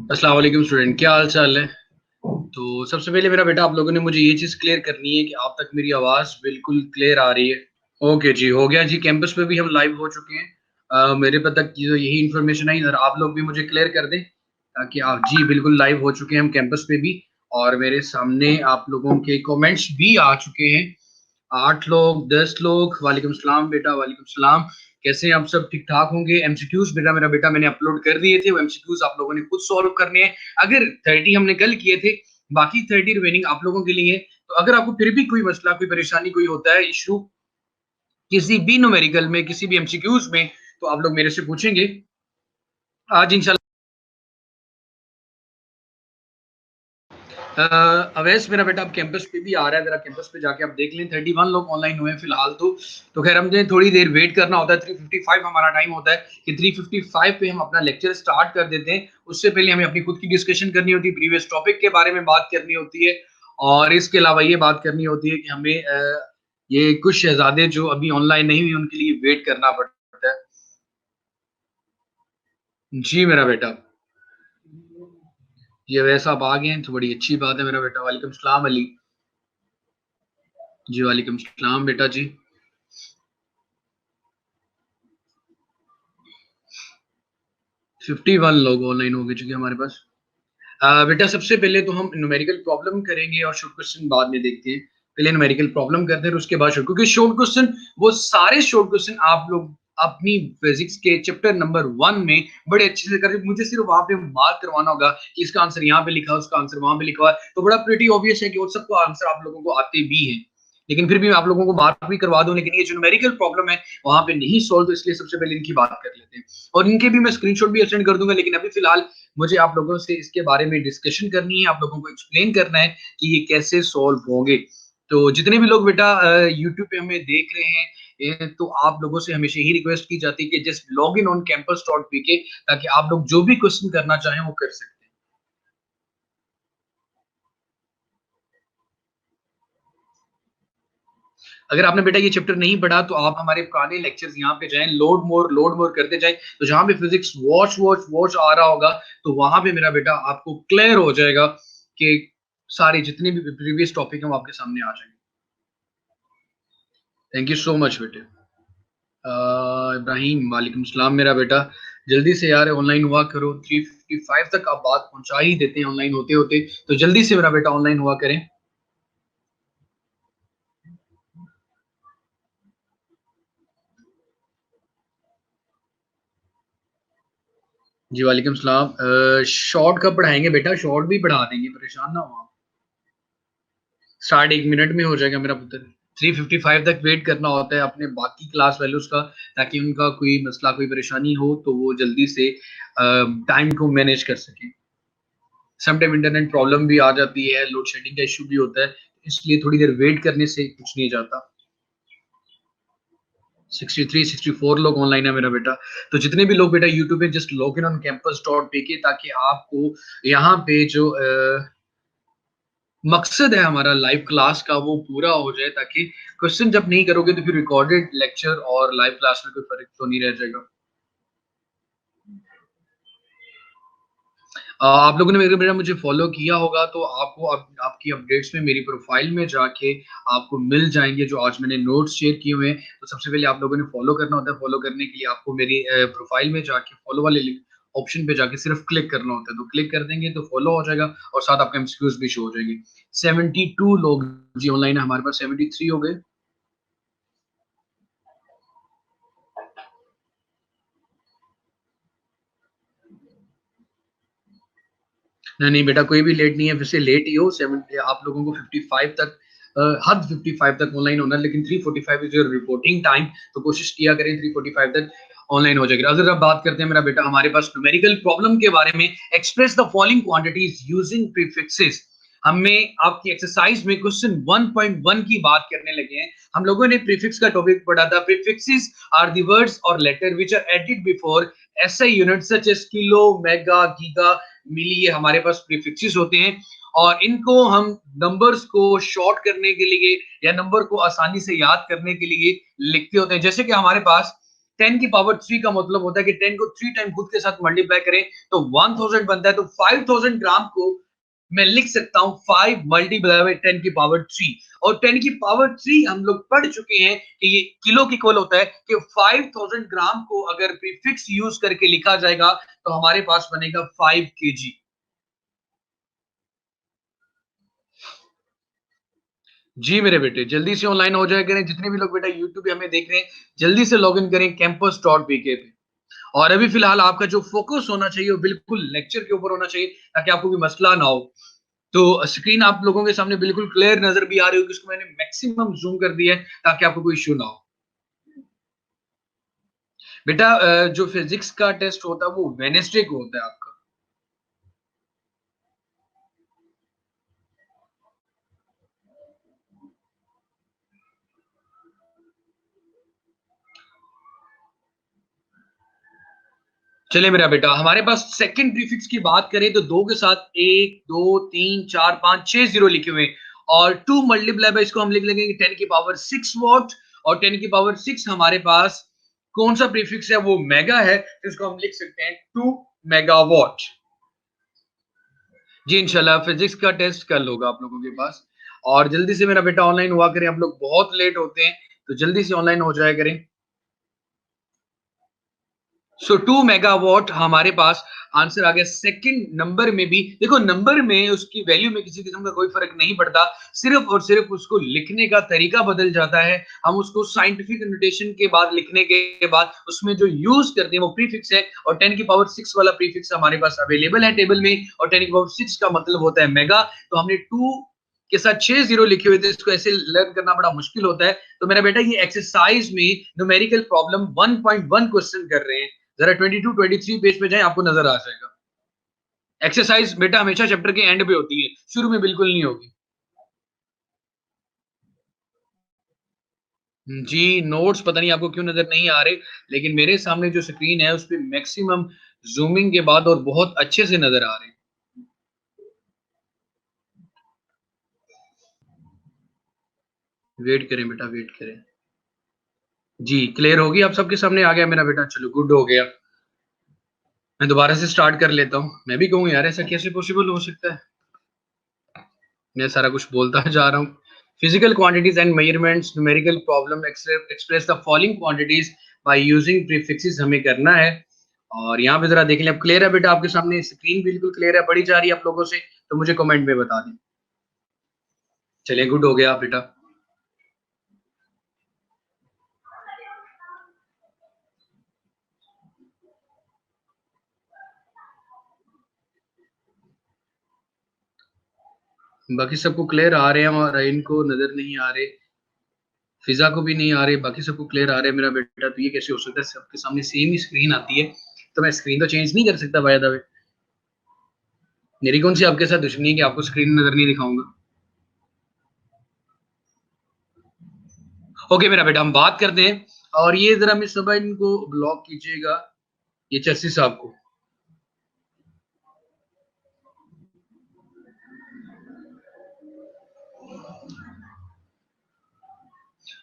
अस्सलाम वालेकुम स्टूडेंट, क्या हाल चाल है। तो सबसे पहले मेरा बेटा, आप लोगों ने मुझे ये चीज क्लियर करनी है कि आप तक मेरी आवाज बिल्कुल क्लियर आ रही है। ओके जी, हो गया जी। कैंपस पे भी हम लाइव हो चुके हैं। मेरे पे तक जो यही इन्फॉर्मेशन आई, और आप लोग भी मुझे क्लियर कर दें ताकि आप जी बिल्कुल लाइव हो चुके हैं हम कैंपस पे भी। और मेरे सामने आप लोगों के कमेंट्स भी आ चुके हैं। 8 लोग, 10 लोग। वालेकुम सलाम बेटा, वालेकुम सलाम। कैसे हैं आप सब? ठीक ठाक होंगे। एमसीक्यूज बेटा, मेरा बेटा मैंने अपलोड कर दिए थे, वो एमसीक्यूज आप लोगों ने खुद सॉल्व करने हैं। अगर 30 हमने कल किए थे, बाकी 30 रिमेनिंग आप लोगों के लिए है। तो अगर आपको फिर भी कोई मसला, कोई परेशानी, कोई होता है इशू किसी भी न्यूमेरिकल में, किसी भी एमसीक्यूज में, तो आप लोग मेरे से पूछेंगे। आज इंशाल्लाह अवैस मेरा बेटा अब कैंपस पे भी आ रहा है, जरा कैंपस पे जाके आप देख लें। 31 लोग ऑनलाइन हुए हैं फिलहाल तो खैर हमें थोड़ी देर वेट करना होता है। 3:55 हमारा टाइम होता है कि 3:55 पे हम अपना लेक्चर स्टार्ट कर देते हैं। उससे पहले हमें अपनी खुद की डिस्कशन करनी होती है, प्रीवियस टॉपिक के बारे में बात करनी होती है। और इसके अलावा ये बात करनी होती है कि हमें ये कुछ शहजादे जो अभी ऑनलाइन नहीं हुए उनके लिए वेट करना पड़ता है। जी मेरा बेटा, ये वैसा आप आ गए हैं तो बड़ी अच्छी बात है मेरा बेटा। वालेकुम सलाम अली जी, वालेकुम सलाम बेटा जी। 51 लोग ऑनलाइन हो गए चुके हैं हमारे पास। बेटा सबसे पहले तो हम न्यूमेरिकल प्रॉब्लम करेंगे और शॉर्ट क्वेश्चन बाद में देखते हैं। पहले न्यूमेरिकल प्रॉब्लम करते हैं और उसके बाद शॉर्ट, क्योंकि शॉर्ट क्वेश्चन, वो सारे शॉर्ट क्वेश्चन आप लोग अपनी फिजिक्स के चैप्टर नंबर 1 में बड़े अच्छे से करके मुझे सिर्फ वहां पे मार्क करवाना होगा कि इसका आंसर यहाँ पे लिखा है, उसका आंसर वहां पे लिखा हुआ है। तो बड़ा प्रीटी ऑब्वियस है कि वो सबको आंसर आप लोगों को आते भी हैं। लेकिन फिर भी मैं आप लोगों को मार्क भी करवा दूं, लेकिन ये जो न्यूमेरिकल प्रॉब्लम है वहां पे नहीं सोल्व, तो इसलिए सबसे पहले इनकी बात कर लेते हैं। और इनके भी मैं स्क्रीनशॉट भी सेंड कर दूंगा, लेकिन अभी फिलहाल मुझे आप लोगों से इसके बारे में डिस्कशन करनी है, आप लोगों को एक्सप्लेन करना है कि ये कैसे सॉल्व होंगे। तो जितने भी लोग बेटा यूट्यूब पे हमें देख रहे हैं, तो आप लोगों से हमेशा ही रिक्वेस्ट की जाती है कि just log in on campus dot PK, ताकि आप लोग जो भी क्वेश्चन करना चाहें वो कर सकते हैं। अगर आपने बेटा ये चैप्टर नहीं पढ़ा तो आप हमारे पुराने लेक्चर्स यहाँ पे जाएं, लोड मोर करते जाएं। तो जहां पे फिजिक्स वॉच वॉच वॉच आ रहा होगा, तो वहां पे मेरा बेटा आपको क्लियर हो जाएगा कि सारे जितने भी प्रीवियस टॉपिक हैं वो आपके सामने आ जाएंगे। थैंक यू सो मच बेटे। इब्राहिम, वालेकुम सलाम मेरा बेटा। जल्दी से यार ऑनलाइन हुआ करो। 3:55 तक आप बात पहुंचा ही देते हैं ऑनलाइन होते होते। तो जल्दी से मेरा बेटा ऑनलाइन हुआ करें। जी वालेकुम सलाम। शॉर्ट कब पढ़ाएंगे बेटा? शॉर्ट भी पढ़ा देंगे, परेशान ना हो आप। स्टार्ट 1 मिनट में हो जाएगा मेरा पुत्र। 3:55 तक वेट करना होता है अपने बाकी क्लास वालों का, ताकि उनका कोई मसला, कोई परेशानी हो तो वो जल्दी से टाइम को मैनेज कर सकें। समटाइम इंटरनेट प्रॉब्लम भी आ जाती है, लोड शेडिंग का इशू भी होता है, इसलिए थोड़ी देर वेट करने से कुछ नहीं जाता। 63-64 लोग ऑनलाइन है मेरा बेटा। तो जितने भी लोग बेटा यूट्यूब पे, just log in on campus dot पे के, ताकि आपको यहाँ पे जो मकसद है हमारा लाइव क्लास का वो पूरा हो जाए, ताकि क्वेश्चन जब नहीं करोगे तो फिर रिकॉर्डेड लेक्चर और लाइव क्लास में कोई फर्क तो नहीं रह जाएगा। आप लोगों ने मेरे बेटा मुझे फॉलो किया होगा तो आपको आपकी अपडेट्स में मेरी प्रोफाइल में जाके आपको मिल जाएंगे जो आज मैंने नोट्स शेयर किए हुए हैं। तो सबसे पहले आप लोगों ने फॉलो करना होता है। फॉलो करने के लिए आपको मेरी प्रोफाइल में जाके फॉलो वाले ऑप्शन पे जाके सिर्फ क्लिक करना होता है। तो क्लिक कर देंगे तो फॉलो हो जाएगा, और साथ आपके एमसीक्यूज भी शो हो जाएंगे। 72 लोग जी ऑनलाइन है हमारे पास। 73 हो गए। नहीं नहीं बेटा, कोई भी लेट नहीं है, वैसे लेट ही हो। 70 आप लोगों को 55 तक, हद 55 तक ऑनलाइन होना है, लेकिन 3:45 इज योर रिपोर्टिंग टाइम। तो कोशिश किया करें 3:45 तक ऑनलाइन हो जाएगा। अगर अब बात करते हैं मेरा बेटा हमारे पास न्यूमेरिकल प्रॉब्लम के बारे में, express the following quantities using prefixes. हमें आपकी एक्सरसाइज में क्वेश्चन 1.1 की बात करने लगे हैं। हम लोगों ने प्रीफिक्स का टॉपिक पढ़ा था। प्रीफिक्सेस आर द वर्ड्स और letter which are added before SI unit such as kilo, mega, giga, milli. ये हमारे पास प्रीफिक्सेस होते हैं, और इनको हम नंबर्स को शॉर्ट करने के लिए या नंबर को आसानी से याद करने के लिए लिखते होते हैं। जैसे कि हमारे पास 10 की पावर 3 का मतलब होता है कि 10 को 3 टाइम खुद के साथ मल्टीप्लाई करें तो 1000 बनता है, तो 5000 ग्राम को मैं लिख सकता हूं 5 मल्टीप्लाई बाय 10 की पावर 3। और 10 की पावर 3 हम लोग पढ़ चुके हैं कि ये किलो के इक्वल होता है कि 5000 ग्राम को अगर प्रीफिक्स यूज करके लिखा जाएगा तो हमारे पास बनेगा 5 केजी। जी मेरे बेटे, जल्दी से ऑनलाइन हो जाए करें। जितने भी लोग बेटा यूट्यूब पे हमें देख रहे हैं, जल्दी से लॉग इन करें campus.pk पे। और अभी फिलहाल आपका जो फोकस होना चाहिए वो बिल्कुल लेक्चर के ऊपर होना चाहिए, ताकि आपको कोई मसला ना हो। तो स्क्रीन आप लोगों के सामने बिल्कुल क्लियर नजर भी आ रही होगी, इसको मैंने मैक्सिमम जूम कर दिया है ताकि आपको कोई इश्यू ना हो। बेटा जो फिजिक्स का टेस्ट होता है वो वेनेसडे को होता है आपका। चलिए मेरा बेटा, हमारे पास सेकंड प्रीफिक्स की बात करें तो दो के साथ एक दो तीन चार पांच छह जीरो लिखे हुए हैं, और टू मल्टीप्लाई बाय इसको हम लिख लेंगे 10 की पावर 6 वॉट। और 10 की पावर 6 हमारे पास कौन सा प्रीफिक्स है, वो मेगा है, तो इसको हम लिख सकते हैं 2 मेगावाट। जी इंशाल्लाह फिजिक्स का टेस्ट कल होगा आप लोगों के पास। और जल्दी से मेरा बेटा ऑनलाइन हुआ करें, आप लोग बहुत लेट होते हैं, तो जल्दी से ऑनलाइन हो जाया करें। सो 2 मेगावाट हमारे पास आंसर आ गया। सेकंड नंबर में भी देखो, नंबर में उसकी वैल्यू में किसी किस्म का कोई फर्क नहीं पड़ता, सिर्फ और सिर्फ उसको लिखने का तरीका बदल जाता है। हम उसको साइंटिफिक नोटेशन के बाद लिखने के बाद उसमें जो यूज करते हैं वो प्रीफिक्स है, और 10 की पावर 6 वाला प्रीफिक्स हमारे पास अवेलेबल है टेबल में, और 10 की पावर 6 का मतलब होता है मेगा। तो हमने 2 के साथ 6 जीरो लिखे हुए थे, इसको ऐसे लर्न करना बड़ा मुश्किल होता है। तो मेरा बेटा ये एक्सरसाइज में न्यूमेरिकल प्रॉब्लम 1.1 क्वेश्चन कर रहे हैं, जरा 22 23 पेज पे जाएं, आपको नजर आ जाएगा। एक्सरसाइज बेटा हमेशा चैप्टर के एंड पे होती है, शुरू में बिल्कुल नहीं होगी। जी नोट्स पता नहीं आपको क्यों नजर नहीं आ रहे, लेकिन मेरे सामने जो स्क्रीन है उस पर मैक्सिमम जूमिंग के बाद और बहुत अच्छे से नजर आ रहे हैं। वेट करें बेटा, वेट करें। जी क्लियर होगी, आप सबके सामने आ गया मेरा बेटा, चलो गुड हो गया। मैं दोबारा से स्टार्ट कर लेता हूँ। मैं भी कहूँ यार ऐसा कैसे पॉसिबल हो सकता है, मैं सारा कुछ बोलता जा रहा हूँ। Physical quantities and measurements numerical problem express the following quantities by using prefixes हमें करना है। और यहाँ पे जरा देख लें, अब क्लियर है बेटा, आपके सामने स्क्रीन बिल्कुल क्लियर है, पढ़ी जा रही है आप लोगों से, तो मुझे कमेंट में बता दें। चलिए गुड हो गया बेटा। बाकी सबको क्लियर आ रहे हैं और इनको नजर नहीं आ रहे, फिजा को भी नहीं आ रहे, बाकी सबको क्लियर आ रहे हैं मेरा बेटा। तो ये कैसे हो सकता है, सबके सामने सेम ही स्क्रीन आती है, तो मैं स्क्रीन तो चेंज नहीं कर सकता बाय द वे। मेरी कौन सी आपके साथ दुश्मनी है कि आपको स्क्रीन नजर नहीं दिखाऊंगा। ओके मेरा बेटा, हम बात करते हैं। और ये जरा मिस सबा इनको ब्लॉक कीजिएगा, ये चर्सी साहब को।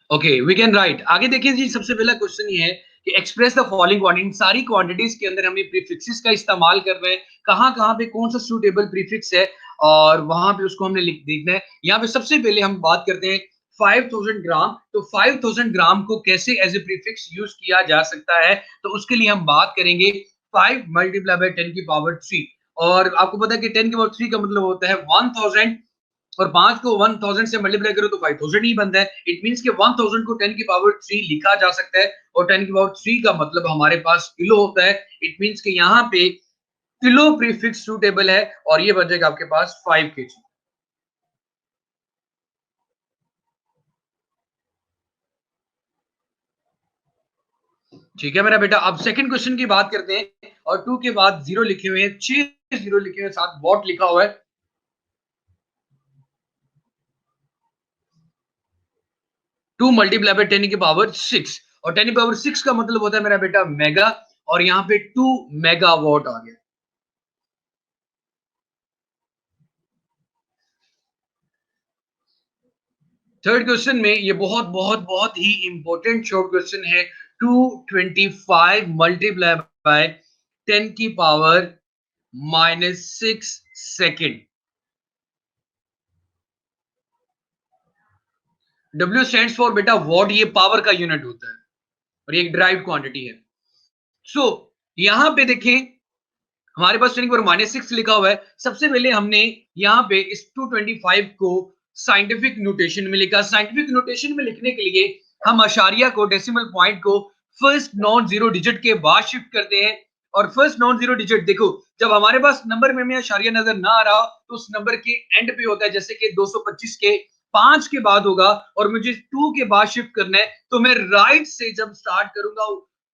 Okay we can write. आगे देखिए जी, सबसे पहला क्वेश्चन ये है कि एक्सप्रेस द फॉलोइंग क्वांटिटी। सारी क्वांटिटीज के अंदर हमें प्रीफिक्सेस का इस्तेमाल कर रहे हैं, कहाँ कहाँ पे कौन सा सूटेबल प्रीफिक्स है, और वहां पे उसको हमने लिख देखना है। यहाँ पे सबसे पहले हम बात करते हैं 5000 ग्राम। तो 5000 ग्राम को कैसे एज ए प्रीफिक्स यूज किया जा सकता है, तो उसके लिए हम बात करेंगे 5 मल्टीप्लाई बाय 10 की पावर 3। और आपको पता है कि 10 की पावर 3 का मतलब होता है 1000, और 5 को 1000 से मल्टीप्लाई करो तो 5000 ही बनता है। इट मींस कि 1000 को 10 की पावर 3 लिखा जा सकता है, और 10 की पावर 3 का मतलब हमारे पास किलो होता है। इट मींस कि यहाँ पे किलो प्रीफिक्स सूटेबल है, और ये बन जाएगा आपके पास 5 केजी। ठीक है मेरा बेटा, अब सेकंड क्वेश्चन की बात करते हैं। और 2 के बाद जीरो लिखे हुए हैं, 6 जीरो लिखे हुए हैं, साथ वॉट लिखा हुआ है। 2 मल्टीप्लाई बाय 10 की पावर 6, और 10 की पावर 6 का मतलब होता है मेरा बेटा मेगा, और यहाँ पे 2 मेगावाट आ गया। थर्ड क्वेश्चन में ये बहुत बहुत बहुत ही इंपॉर्टेंट शॉर्ट क्वेश्चन है। 225 मल्टीप्लाई बाय 10 की power -6 second. W stands for बेटा वॉट, ये पावर का यूनिट होता है और ये एक ड्राइव क्वांटिटी है। सो यहां पे देखें हमारे पास 10 की पावर -6 लिखा हुआ है। सबसे पहले हमने यहां पे इस 225 को साइंटिफिक नोटेशन में लिखा। साइंटिफिक नोटेशन में लिखने के लिए हम अशारिया को, डेसिमल पॉइंट को फर्स्ट नॉन जीरो डिजिट के बाद शिफ्ट करते हैं। और फर्स्ट नॉन जीरो डिजिट देखो, जब हमारे पास नंबर में अशारिया नजर ना आ रहा तो उस नंबर के एंड पे होता है, जैसे कि 225 के 5 के बाद होगा और मुझे 2 के बाद शिफ्ट करना है, तो मैं राइट से जब स्टार्ट करूंगा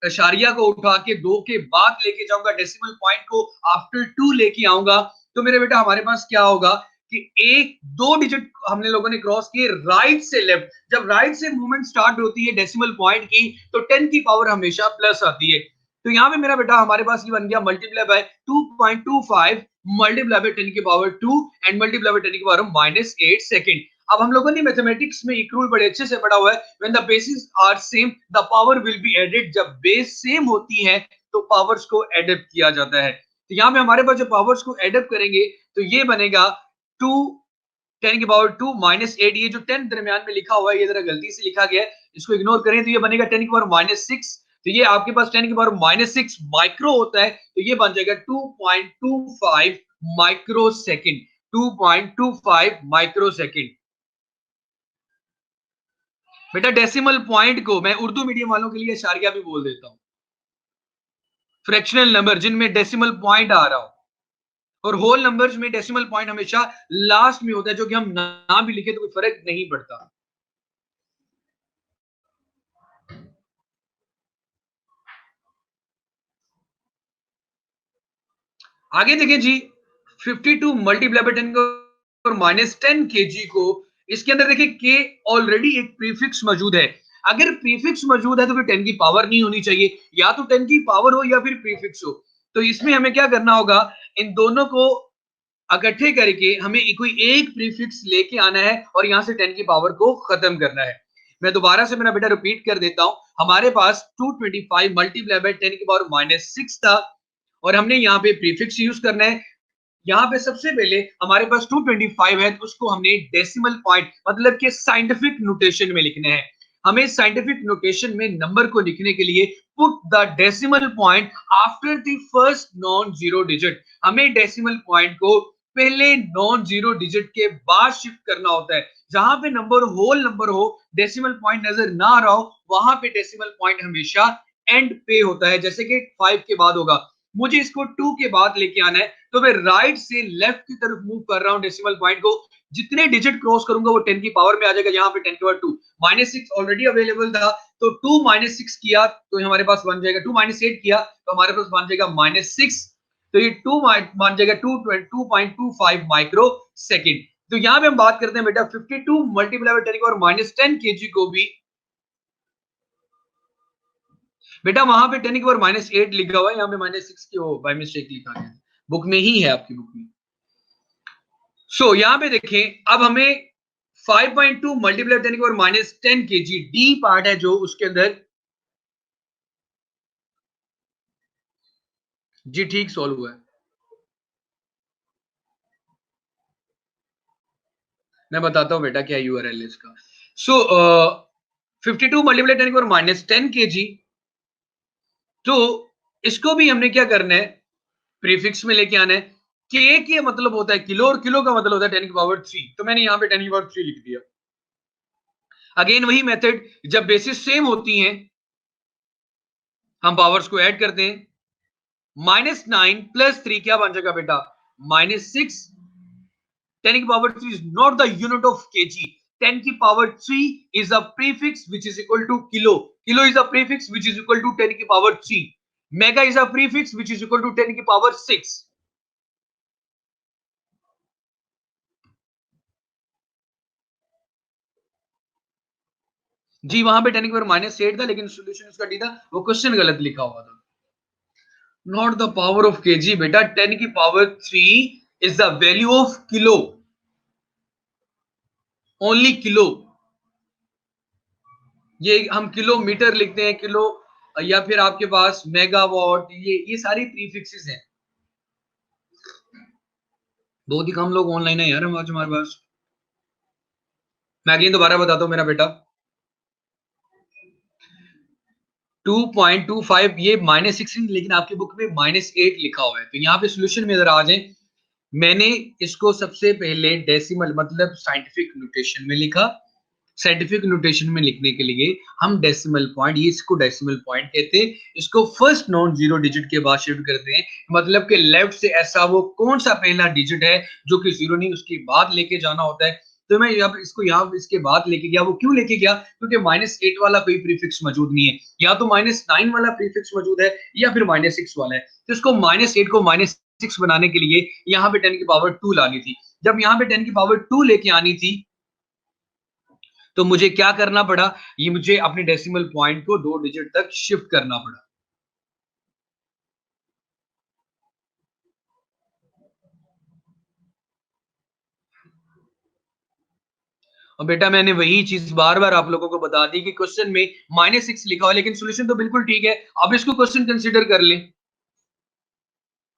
अशारिया को उठा के 2 के बाद लेके जाऊंगा, डेसिमल पॉइंट को आफ्टर 2 लेके आऊंगा, तो मेरे बेटा हमारे पास क्या होगा कि एक दो डिजिट हमने लोगों ने क्रॉस किए राइट से लेफ्ट। जब राइट से मूवमेंट स्टार्ट होती है डेसिमल पॉइंट की, तो 10 की पावर हमेशा प्लस आती है। तो यहां पे मेरा बेटा हमारे पास ये बन गया मल्टीप्लाई बाय 2.25 मल्टीप्लाई बाय 10 की पावर 2 एंड मल्टीप्लाई बाय 10 की पावर -8 सेकंड। अब हम लोगों ने मैथमेटिक्स में एक रूल बड़े अच्छे से पढ़ा हुआ है, when the bases are same the power will be added. जब बेस सेम होती है तो पावर्स को एडअप किया जाता है। तो यहाँ पे हमारे पास जब पावर्स को एडअप करेंगे तो ये बनेगा 2 10 की पावर 2 -8। ये जो 10 दरमियान में लिखा हुआ है ये जरा गलती से लिखा गया है, इसको इग्नोर करें तो ये बनेगा 10 की पावर -6। तो ये आपके पास 10 की पावर -6 माइक्रो होता है, तो ये बन जाएगा 2.25 माइक्रो सेकेंड। 2.25 micro second. बेटा डेसिमल पॉइंट को मैं उर्दू मीडियम वालों के लिए इशारिया भी बोल देता हूं। फ्रैक्शनल नंबर जिनमें डेसिमल पॉइंट आ रहा हो, और होल नंबर्स में डेसिमल पॉइंट हमेशा लास्ट में होता है, जो कि हम ना भी लिखे तो कोई फर्क नहीं पड़ता। आगे देखें जी, 52 मल्टीप्लाई बाय 10 और -10 केजी को, इसके अंदर देखिए के ऑलरेडी एक प्रीफिक्स मौजूद है। अगर प्रीफिक्स मौजूद है तो फिर 10 की पावर नहीं होनी चाहिए, या तो 10 की पावर हो या फिर प्रीफिक्स हो। तो इसमें हमें क्या करना होगा, इन दोनों को इकट्ठे करके हमें कोई एक प्रीफिक्स लेके आना है और यहां से 10 की पावर को खत्म करना है। मैं दोबारा से मेरा बेटा रिपीट कर देता हूं। हमारे पास 225 मल्टीप्लाई बाय 10 की पावर -6 था और हमने यहाँ पे प्रीफिक्स यूज करना है। यहाँ पे सबसे पहले हमारे पास 225 है तो उसको हमने डेसिमल पॉइंट मतलब कि साइंटिफिक नोटेशन में लिखना है। हमें साइंटिफिक नोटेशन में नंबर को लिखने के लिए put the decimal point after the first non zero digit. हमें डेसिमल पॉइंट को पहले नॉन जीरो डिजिट के बाद शिफ्ट करना होता है। जहां पे नंबर होल नंबर हो, डेसिमल पॉइंट नजर ना आ रहा हो, वहां पे डेसिमल पॉइंट हमेशा एंड पे होता है, जैसे कि 5 के बाद होगा। मुझे इसको 2 के बाद लेके आना है, तो मैं राइट से लेफ्ट की तरफ मूव कर रहा हूं डेसिमल पॉइंट को। जितने डिजिट क्रॉस करूंगा वो 10 की पावर में आ जाएगा। यहाँ पे 10 की पावर 2 -6 ऑलरेडी अवेलेबल था, तो 2 -6 किया तो हमारे पास बन जाएगा 2 -8 किया तो हमारे पास बन जाएगा -6। तो ये 2 बन जाएगा 2.25 माइक्रो सेकेंड। तो यहाँ पे हम बात करते हैं बेटा 52 मल्टीप्लाई बाय 10 की पावर -10 केजी को भी, बेटा वहां पे 10 की पावर -8 लिखा हुआ है, यहाँ पे -6 की वो बाय मिस्टेक लिखा गया है, बुक में ही है, आपकी बुक में। सो यहां पे देखें, अब हमें 5.2 मल्टीप्लाई 10 की पावर -10 केजी डी पार्ट है जो उसके अंदर जी ठीक सॉल्व हुआ है। मैं बताता हूं बेटा क्या यूआरएल है इसका। सो 52 मल्टीप्लाई 10 की पावर -10 केजी, तो इसको भी हमने क्या करना है, प्रीफिक्स में लेके आना है। के मतलब होता है किलो और किलो का मतलब होता है 10 की पावर 3, तो मैंने यहाँ पे 10 की पावर 3 लिख दिया। अगेन वही मेथड, जब बेसिस सेम होती हैं हम पावर्स को ऐड करते हैं। -9 + 3 क्या बन जाएगा बेटा, -6। 10 की power 3 is not the unit of kg. 10 की power 3 is a prefix which is equal to kilo. Kilo is a prefix which is equal to 10 की power 3. Mega is a prefix which is equal to 10 की power 6. जी वहां पे 10 की power -8 था, लेकिन solution उसका D था, वो क्वेश्चन गलत लिखा हुआ था। Not the power of KG बेटा, 10 की power 3 is the value of kilo, only kilo. ये हम किलोमीटर लिखते हैं, किलो या फिर आपके पास मेगावाट, ये सारी प्रीफिक्सेस हैं। बहुत ही कम लोग ऑनलाइन है यार आज हमारे पास। मैं अगेन दोबारा बताता हूँ मेरा बेटा, 2.25 ये -16, लेकिन आपकी बुक में -8 लिखा हुआ है। तो यहाँ पे सोल्यूशन में अगर आ जाए, मैंने इसको सबसे पहले डेसिमल मतलब साइंटिफिक नोटेशन में लिखा। साइंटिफिक नोटेशन में लिखने के लिए हम डेसिमल पॉइंट, ये इसको डेसिमल पॉइंट कहते हैं, इसको फर्स्ट नॉन जीरो डिजिट के बाद शिफ्ट करते हैं। मतलब कि लेफ्ट से ऐसा वो कौन सा पहला डिजिट है जो कि जीरो नहीं उसके बाद लेके जाना होता है। तो मैं अब इसको यहाँ इसके बाद लेके गया। वो क्यों लेके गया? क्योंकि -8 वाला कोई प्रीफिक्स मौजूद नहीं है, या तो -9 वाला प्रीफिक्स मौजूद है या फिर -6 वाला है। तो इसको -8 को -6 बनाने के लिए यहाँ पे 10 की पावर 2 लानी थी। जब यहाँ पे 10 की पावर 2 लेके आनी थी, तो मुझे क्या करना पड़ा? ये मुझे अपने डेसिमल पॉइंट को 2 डिजिट तक शिफ्ट करना पड़ा। और बेटा मैंने वही चीज बार बार आप लोगों को बता दी कि क्वेश्चन में -6 लिखा हुआ है, लेकिन सॉल्यूशन तो बिल्कुल ठीक है। अब इसको क्वेश्चन कंसीडर कर लें।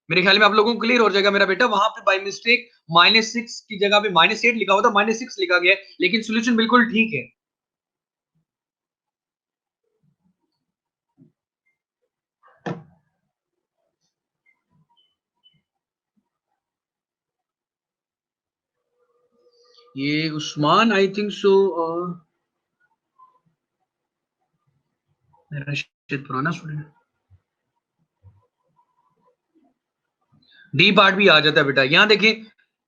मेरे ख्याल में आप लोगों को क्लियर हो जाएगा मेरा बेटा। वहां पे बाय मिस्टेक -6 की जगह पे -8 लिखा हुआ था, -6 लिखा गया है, लेकिन सॉल्यूशन बिल्कुल ठीक है। ये उस्मान आई थिंक सो मेरा शायद पुराना स्टूडेंट। डी पार्ट भी आ जाता है बेटा। यहाँ देखिए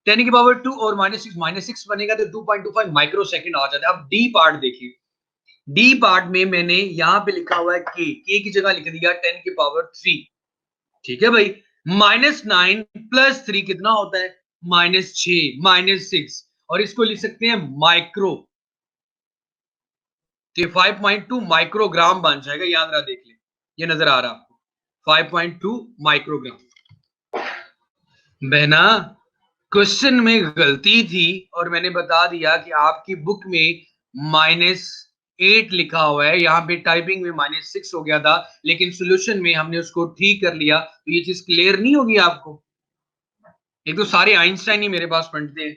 10 की पावर 2 और -6 बनेगा तो 2.25 माइक्रो सेकंड आ जाता है। अब डी पार्ट देखिए। डी पार्ट में मैंने यहां पे लिखा हुआ है के की जगह लिख दिया 10 की पावर 3। ठीक है भाई। -9 + 3 कितना होता है? -6 -6। और इसको लिख सकते हैं माइक्रो, तो 5.2 माइक्रोग्राम बन जाएगा। याद रहा, देख ले, ये नजर आ रहा है आपको, 5.2 माइक्रोग्राम। बहना, क्वेश्चन में गलती थी और मैंने बता दिया कि आपकी बुक में -8 लिखा हुआ है, यहाँ पे टाइपिंग में -6 हो गया था, लेकिन सॉल्यूशन में हमने उसको ठीक कर लिया। तो ये चीज क्लियर नहीं होगी आपको? एक तो सारे आइंस्टाइन ही मेरे पास पढ़ते हैं।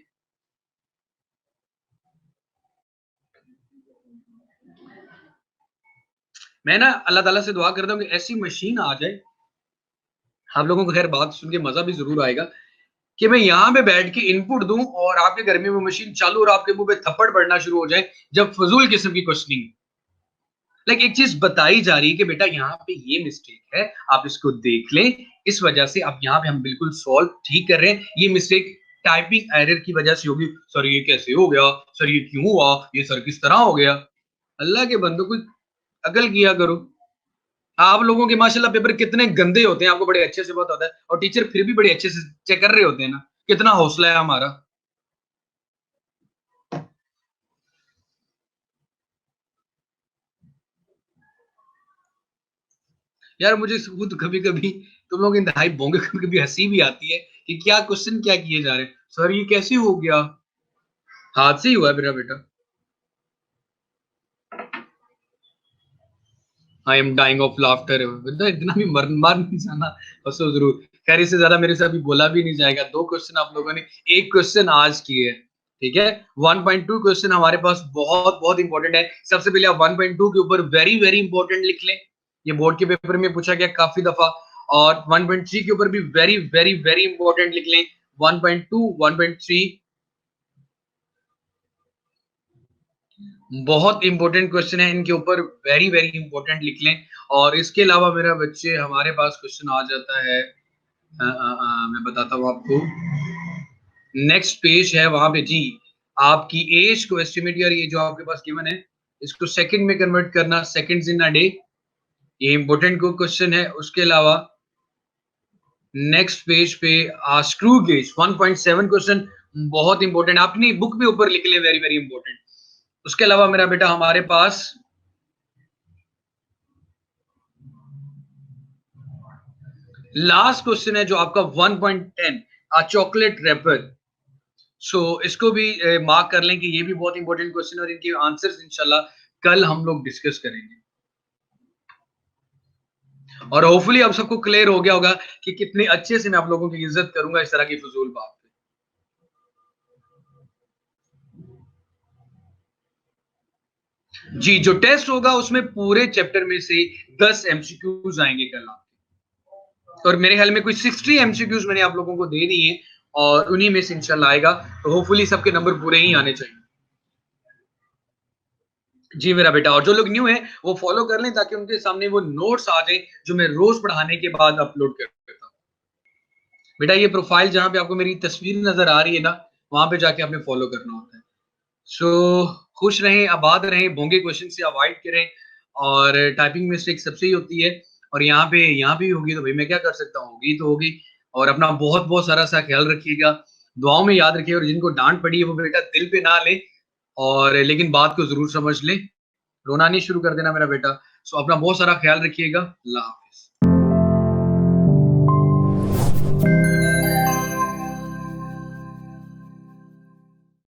मैं ना अल्लाह ताला से दुआ करता हूँ कि ऐसी मशीन आ जाए, आप लोगों को खैर बात सुन के मजा भी जरूर आएगा, कि मैं यहाँ पे बैठ के इनपुट दूं और आपके घर में वो मशीन चालू और आपके मुंह पे थप्पड़ पड़ना शुरू हो जाए जब फजूल किस्म की क्वेश्चनिंग। लाइक एक चीज बताई जा रही है कि बेटा यहाँ पे ये मिस्टेक है, आप इसको देख लें, इस वजह से अब यहाँ पे हम बिल्कुल सॉल्व ठीक कर रहे हैं। ये मिस्टेक टाइपिंग एरर की वजह से होगी। सर ये कैसे हो गया? सर ये क्यों हुआ? ये सर किस तरह हो गया? अल्लाह के बंदो, कोई अकल किया करो। आप लोगों के माशाल्लाह पेपर कितने गंदे होते हैं, आपको बड़े अच्छे से पता होता है, और टीचर फिर भी बड़े अच्छे से चेक कर रहे होते हैं ना। कितना हौसला है हमारा। यार मुझे खुद कभी कभी तुम लोग इंतहाई बोंगे, कभी कभी हंसी भी आती है कि क्या क्वेश्चन क्या किए जा रहे हैं। सर ये कैसे हो गया? हाथ से ही हुआ है मेरा बेटा। I am dying of laughter. इतना भी मार नहीं जाना, हंसो जरूर। खैर इससे ज्यादा मेरे से अभी बोला भी नहीं जाएगा। 2 क्वेश्चन आप लोगों ने, एक क्वेश्चन आज किए है। ठीक है। 1.2 क्वेश्चन हमारे पास बहुत बहुत इंपॉर्टेंट है। सबसे पहले आप 1.2 के ऊपर वेरी वेरी इंपॉर्टेंट लिख लें, ये बोर्ड के पेपर में पूछा गया काफी दफा। और 1.3 के ऊपर भी वेरी वेरी वेरी इंपॉर्टेंट लिख लें। 1.2 1.3 बहुत इंपॉर्टेंट क्वेश्चन है, इनके ऊपर वेरी वेरी इंपॉर्टेंट लिख लें। और इसके अलावा मेरा बच्चे हमारे पास क्वेश्चन आ जाता है, मैं बताता हूँ आपको। नेक्स्ट पेज है वहां पे जी, आपकी एज को एस्टिमेट, यार ये जो आपके पास गिवन है, इसको सेकंड में कन्वर्ट करना, सेकंड्स इन अ डे, ये इंपॉर्टेंट को क्वेश्चन है। उसके अलावा नेक्स्ट पेज पे स्क्रू गेज 1.7 क्वेश्चन बहुत इंपॉर्टेंट, अपनी बुक में ऊपर लिख ले, वेरी वेरी इंपॉर्टेंट। उसके अलावा मेरा बेटा हमारे पास लास्ट क्वेश्चन है जो आपका 1.10 चॉकलेट रैपर। सो इसको भी मार्क कर लें कि ये भी बहुत इंपॉर्टेंट क्वेश्चन, और इनके आंसर्स इंशाल्लाह कल हम लोग डिस्कस करेंगे। और होपफुली अब सबको क्लियर हो गया होगा कि कितने अच्छे से मैं आप लोगों की इज्जत करूंगा इस तरह की फजूल बात पे। जी, जो टेस्ट होगा उसमें पूरे चैप्टर में से 10 एमसीक्यूज आएंगे कल आपके, और मेरे ख्याल में कोई 60 एमसीक्यूज मैंने आप लोगों को दे दिए और उन्हीं में से इंशाल्लाह आएगा, तो होपफुली सबके नंबर पूरे ही आने चाहिए। जी मेरा बेटा, और जो लोग न्यू हैं वो फॉलो कर लें ताकि उनके सामने वो नोट्स आ जाए जो मैं रोज पढ़ाने के बाद अपलोड कर देता हूँ। बेटा ये प्रोफाइल जहाँ पे आपको मेरी तस्वीर नजर आ रही है ना, वहां पे जाके आपने फॉलो करना होता है। सो खुश रहें, आबाद रहें, भोंगे क्वेश्चन से अवॉइड करें, और टाइपिंग मिस्टेक सबसे ही होती है, और यहाँ भी होगी तो भाई मैं क्या कर सकता हूँ, होगी तो होगी। और अपना बहुत बहुत सारा सा ख्याल रखिएगा, दुआओं में याद रखिए, और जिनको डांट पड़ी है वो बेटा दिल पे ना ले, और लेकिन बात को जरूर समझ ले, रोना नहीं शुरू कर देना मेरा बेटा। सो अपना बहुत सारा ख्याल रखिएगा। अल्लाह हाफिज।